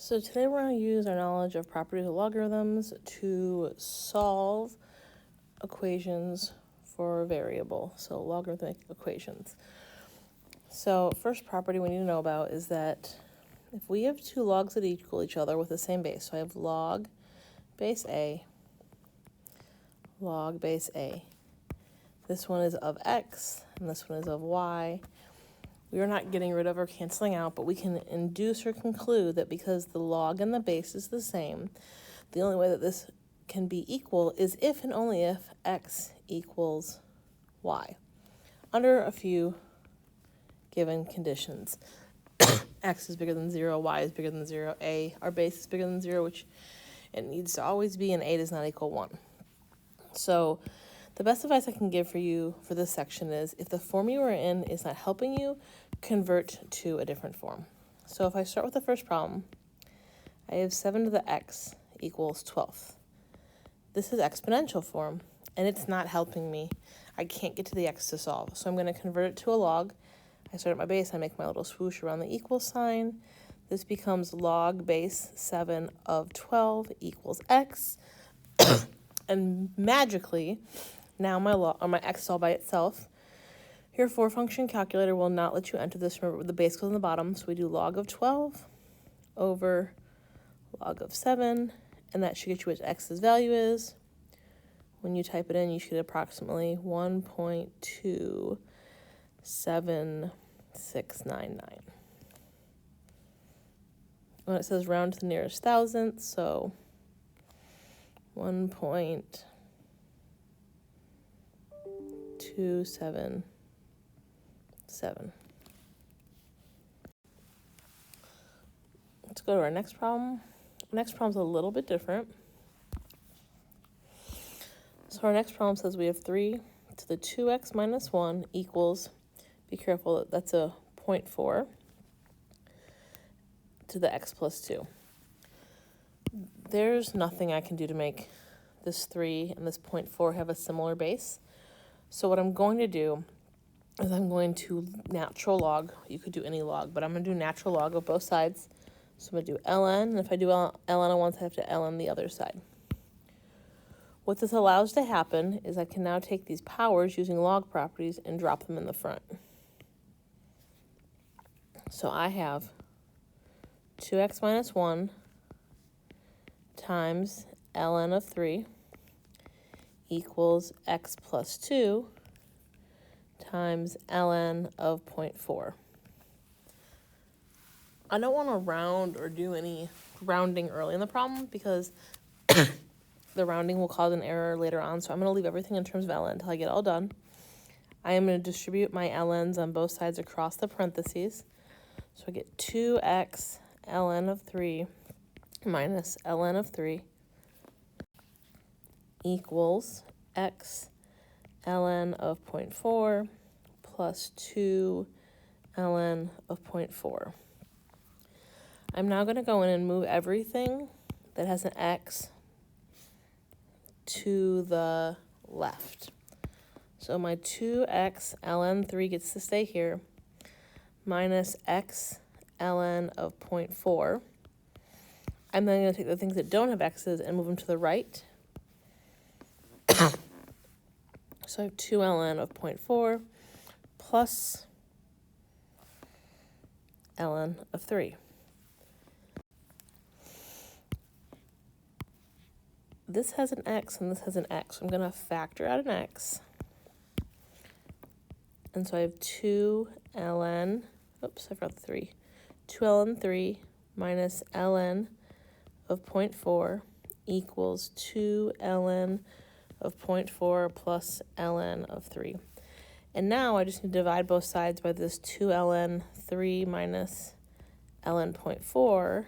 So today we're going to use our knowledge of properties of logarithms to solve equations for a variable, so logarithmic equations. So first property we need to know about is that if we have two logs that equal each other with the same base, so I have log base A, log base A. This one is of x, and this one is of y. We are not getting rid of or canceling out, but we can induce or conclude that because the log and the base is the same, the only way that this can be equal is if and only if x equals y, under a few given conditions. X is bigger than 0, y is bigger than 0, a, our base is bigger than 0, which it needs to always be, and a does not equal 1. So the best advice I can give for you for this section is if the form you are in is not helping you, convert to a different form. So if I start with the first problem, I have 7 to the x equals 12th. This is exponential form, and it's not helping me. I can't get to the x to solve, so I'm going to convert it to a log. I start at my base, I make my little swoosh around the equal sign. This becomes log base 7 of 12 equals x. And magically, now my x is all by itself. Your four-function calculator will not let you enter this. Remember, the base goes on the bottom, so we do log of 12 over log of 7, and that should get you what x's value is. When you type it in, you should get approximately 1.27699. When it says round to the nearest thousandth, so 1.277. Let's go to our next problem. Our next problem is a little bit different. So our next problem says we have 3 to the 2x minus 1 equals, be careful, that's a 0.4 to the x plus 2. There's nothing I can do to make this 3 and this 0.4 have a similar base. So what I'm going to do is I'm going to natural log. You could do any log, but I'm going to do natural log of both sides. So I'm going to do ln, and if I do ln on one side, I have to ln the other side. What this allows to happen is I can now take these powers using log properties and drop them in the front. So I have 2x minus 1 times ln of 3 equals x plus 2 times ln of 0.4. I don't want to round or do any rounding early in the problem because the rounding will cause an error later on, so I'm going to leave everything in terms of ln until I get all done. I am going to distribute my ln's on both sides across the parentheses. So I get 2x ln of 3 minus ln of 3 equals x ln of 0.4 plus 2 ln of 0.4. I'm now going to go in and move everything that has an x to the left. So my 2x ln 3 gets to stay here, minus x ln of 0.4. I'm then going to take the things that don't have x's and move them to the right. So I have 2 ln of 0.4 plus ln of 3. This has an x and this has an x. I'm going to factor out an x. And so I have 2 ln, oops, I forgot the 3. 2 ln 3 minus ln of 0.4 equals 2 ln of 0.4 plus ln of 3. And now I just need to divide both sides by this 2 ln 3 minus ln 0.4,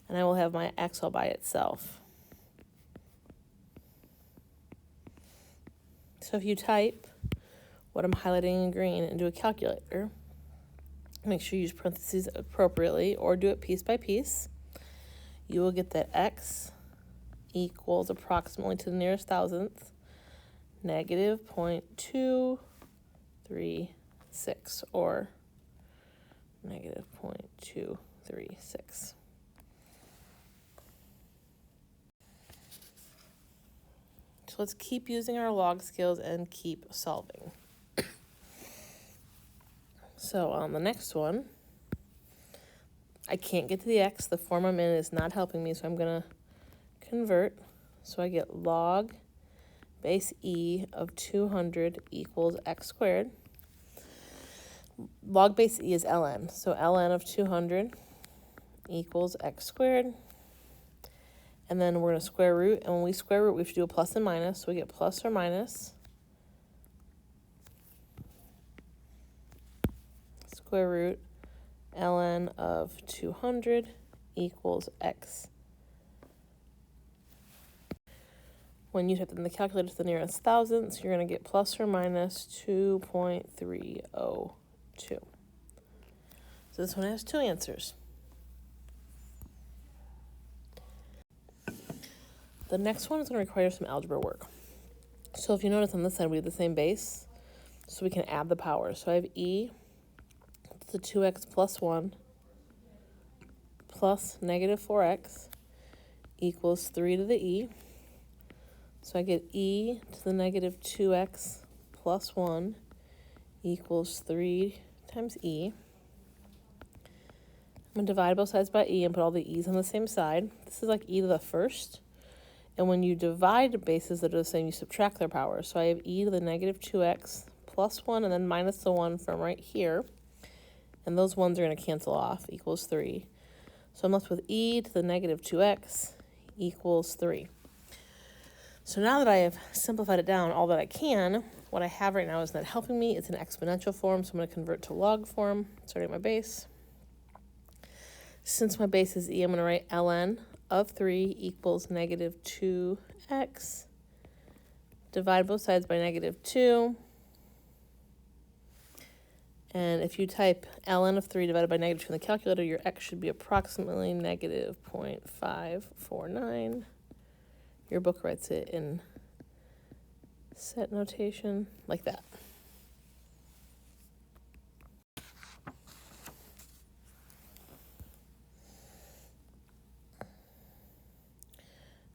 and I will have my x all by itself. So if you type what I'm highlighting in green into a calculator, make sure you use parentheses appropriately or do it piece by piece. You will get that x equals approximately to the nearest thousandth, negative 0.236, or negative 0.236. let's keep using our log skills and keep solving. So on the next one, I can't get to the x. The form I'm in is not helping me, so I'm going to convert. So I get log base e of 200 equals x squared. Log base e is ln, so ln of 200 equals x squared. And then we're going to square root, and when we square root, we have to do a plus and minus, so we get plus or minus square root ln of 200 equals x. When you type that in the calculator to the nearest thousandths, you're going to get plus or minus 2.302. So this one has two answers. The next one is going to require some algebra work. So if you notice on this side, we have the same base, so we can add the powers. So I have e to the 2x plus 1 plus negative 4x equals 3 to the e. So I get e to the negative 2x plus 1 equals 3 times e. I'm going to divide both sides by e and put all the e's on the same side. This is like e to the first. And when you divide bases that are the same, you subtract their powers. So I have e to the negative 2x plus 1 and then minus the 1 from right here. And those ones are going to cancel off, equals 3. So I'm left with e to the negative 2x equals 3. So now that I have simplified it down all that I can, what I have right now is not helping me. It's an exponential form, so I'm going to convert to log form, starting at my base. Since my base is e, I'm going to write ln of 3 equals negative 2x. Divide both sides by negative 2. And if you type ln of 3 divided by negative 2 in the calculator, your x should be approximately negative 0.549. Your book writes it in set notation, like that.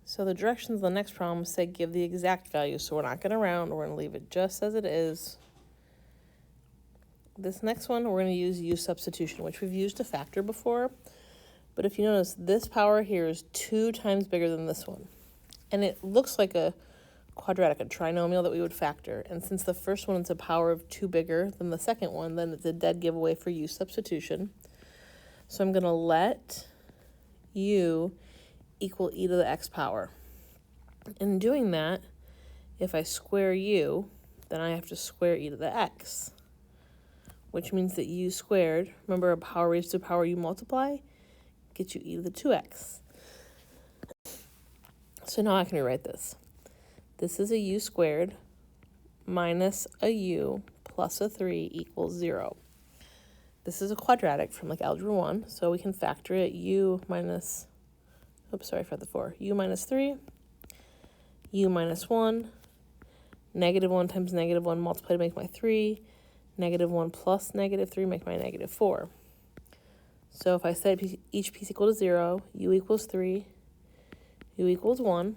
So the directions of the next problem say give the exact value, so we're not going to round, we're going to leave it just as it is. This next one, we're going to use u substitution, which we've used to factor before. But if you notice, this power here is 2 times bigger than this one. And it looks like a quadratic, a trinomial that we would factor. And since the first one is a power of 2 bigger than the second one, then it's a dead giveaway for u substitution. So I'm going to let u equal e to the x power. In doing that, if I square u, then I have to square e to the x, which means that u squared, remember a power raised to a power you multiply, gets you e to the 2x. So now I can rewrite this. This is a u squared minus a u plus a 3 equals 0. This is a quadratic from like Algebra 1, so we can factor it u minus, oops, sorry, I forgot the 4. U minus 3, u minus 1, negative 1 times negative 1 multiplied to make my 3, negative 1 plus negative 3 make my negative 4. So if I set each piece equal to 0, u equals 3, u equals 1.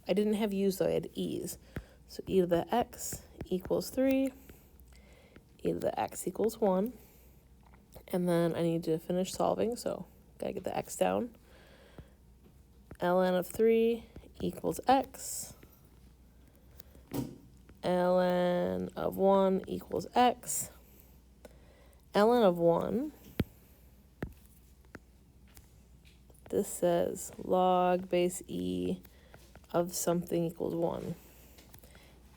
I didn't have u's though, I had e's. So e to the x equals 3, e to the x equals 1. And then I need to finish solving, so gotta get the x down. ln of 3 equals x. ln of 1 equals x. ln of 1, this says log base e of something equals 1.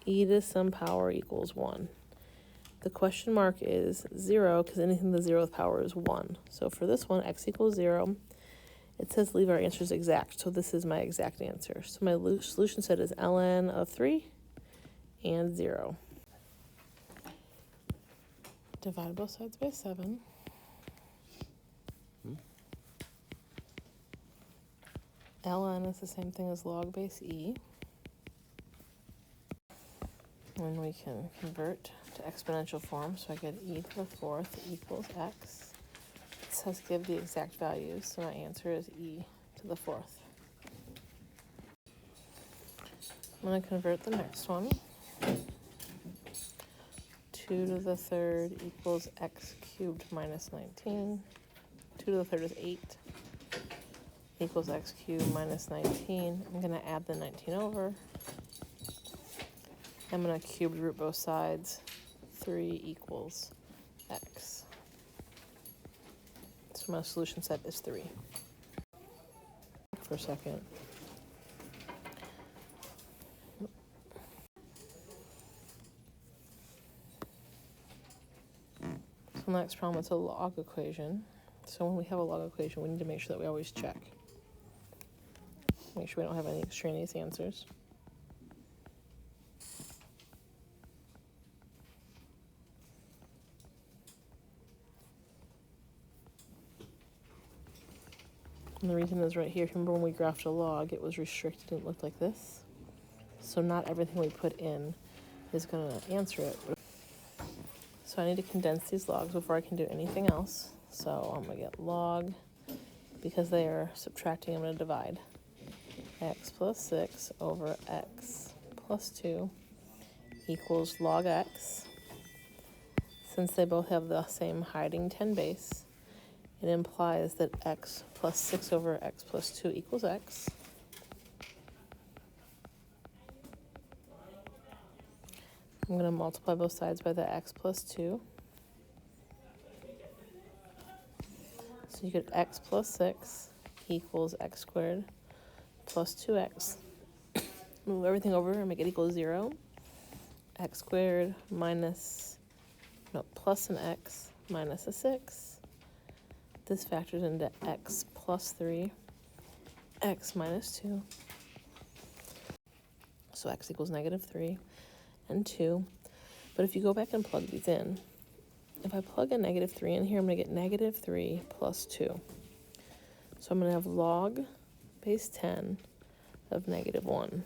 E to some power equals 1. The question mark is 0 because anything to the 0th power is 1. So for this one, x equals 0. It says leave our answers exact, so this is my exact answer. So my solution set is ln of 3 and 0. Divide both sides by 7. ln is the same thing as log base e. And we can convert to exponential form, so I get e to the 4th equals x. It says give the exact values, so my answer is e to the 4th. I'm going to convert the next one. 2 to the third equals x cubed minus 19. 2 to the third is 8 equals x cubed minus 19. I'm going to add the 19 over. I'm going to cube root both sides. 3 equals x. So my solution set is 3. For a second. So next problem, it's a log equation. So when we have a log equation, we need to make sure that we always check. Make sure we don't have any extraneous answers. And the reason is right here. Remember when we graphed a log, it was restricted and it looked like this. So not everything we put in is going to answer it. So I need to condense these logs before I can do anything else. So I'm going to get log, because they are subtracting, I'm going to divide. X plus 6 over x plus 2 equals log x. Since they both have the same hiding 10 base, it implies that x plus 6 over x plus 2 equals x. I'm going to multiply both sides by the x plus 2. So you get x plus 6 equals x squared plus 2x. Move everything over and make it equal 0. X squared plus an x minus a 6. This factors into x plus 3, x minus 2. So x equals negative 3 and 2. But if you go back and plug these in, if I plug a negative 3 in here, I'm going to get negative 3 plus 2. So I'm going to have log base 10 of negative 1.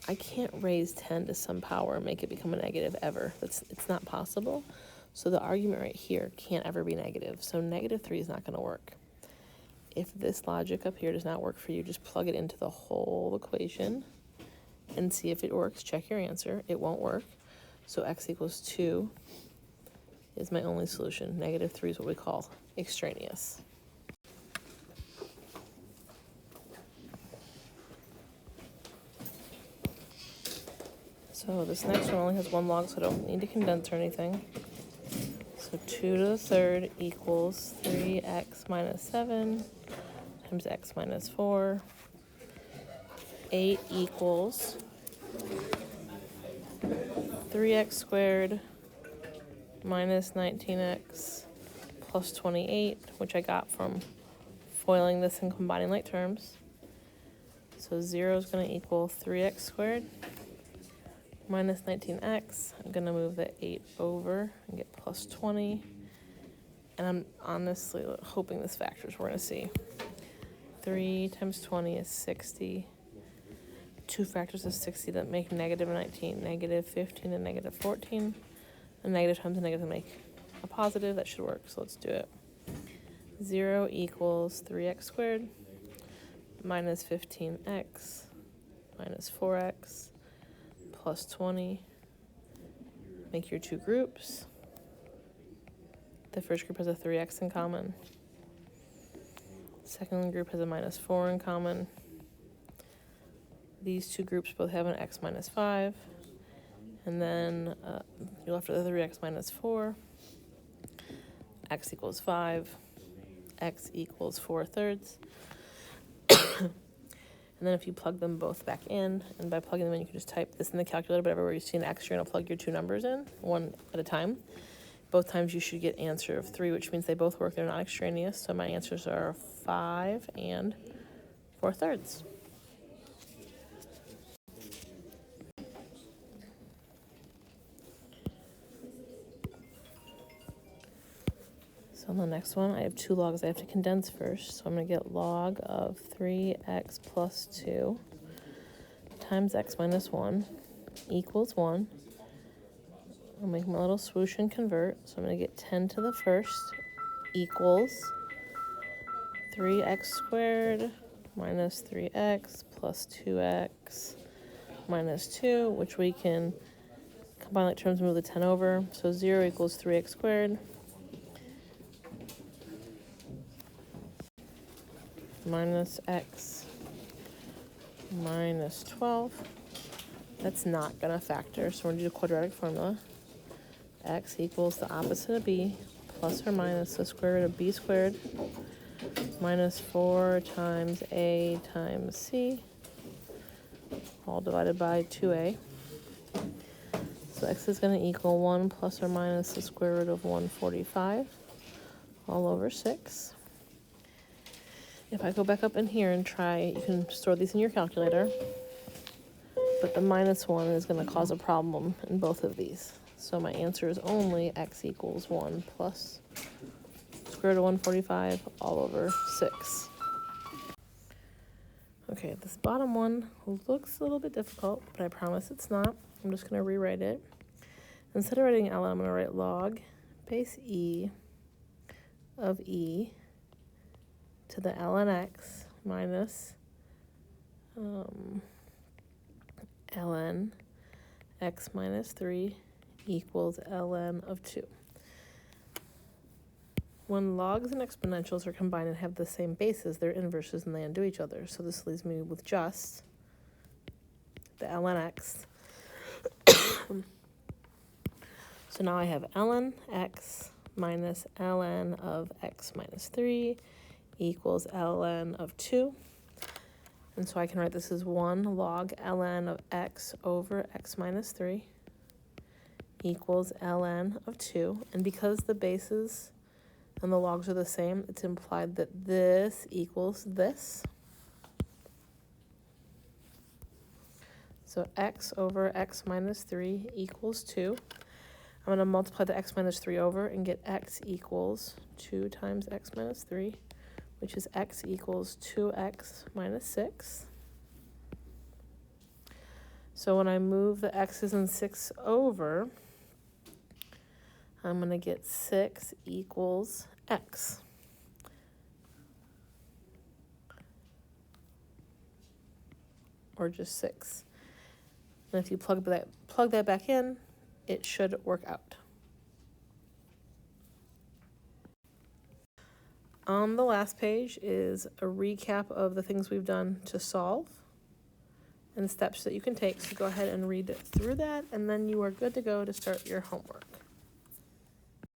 I can't raise 10 to some power and make it become a negative ever. It's not possible. So the argument right here can't ever be negative. So negative 3 is not going to work. If this logic up here does not work for you, just plug it into the whole equation and see if it works. Check your answer. It won't work. So x equals 2 is my only solution. Negative 3 is what we call extraneous. So this next one only has one log, so I don't need to condense or anything. So 2 to the third equals 3x minus 7 times x minus 4. 8 equals 3x squared minus 19x plus 28, which I got from foiling this and combining like terms. So 0 is going to equal 3x squared minus 19x. I'm going to move the 8 over and get plus 20. And I'm honestly hoping this factors. We're going to see. 3 times 20 is 60. 2 factors of 60 that make negative 19, negative 15, and negative 14. A negative times a negative make a positive. That should work, so let's do it. 0 equals 3x squared minus 15x minus 4x plus 20. Make your two groups. The first group has a 3x in common. Second group has a minus 4 in common. These two groups both have an x minus 5. And then you're left with a 3x minus 4. X equals 5. X equals 4/3. And then if you plug them both back in, and by plugging them in, you can just type this in the calculator, but everywhere you see an x, you're going to plug your two numbers in, one at a time. Both times you should get answer of 3, which means they both work. They're not extraneous. So my answers are 5 and 4/3. So on the next one, I have two logs I have to condense first. So I'm going to get log of 3x plus 2 times x minus 1 equals 1. I'll make my little swoosh and convert. So I'm going to get 10 to the first equals 3x squared minus 3x plus 2x minus 2, which we can combine like terms and move the 10 over. So 0 equals 3x squared minus x minus 12. That's not going to factor, so we're going to do a quadratic formula. X equals the opposite of b plus or minus the square root of b squared minus 4 times a times c, all divided by 2a. So x is going to equal 1 plus or minus the square root of 145 all over 6. If I go back up in here and try, you can store these in your calculator, but the minus 1 is going to cause a problem in both of these. So my answer is only x equals 1 plus square root of 145 all over 6. Okay, this bottom one looks a little bit difficult, but I promise it's not. I'm just going to rewrite it. Instead of writing ln, I'm going to write log base e of e to the ln x minus ln x minus 3 equals ln of 2. When logs and exponentials are combined and have the same bases, they're inverses and they undo each other. So this leaves me with just the ln x. So now I have ln x minus ln of x minus 3 equals ln of 2. And so I can write this as 1 log ln of x over x minus 3 equals ln of 2. And because the bases and the logs are the same, it's implied that this equals this. So x over x minus 3 equals 2. I'm going to multiply the x minus 3 over and get x equals 2 times x minus 3, which is x equals 2x minus 6. So when I move the x's and 6 over, I'm going to get 6 equals x. Or just 6. And if you plug that back in, it should work out. On the last page is a recap of the things we've done to solve and steps that you can take. So go ahead and read through that, and then you are good to go to start your homework.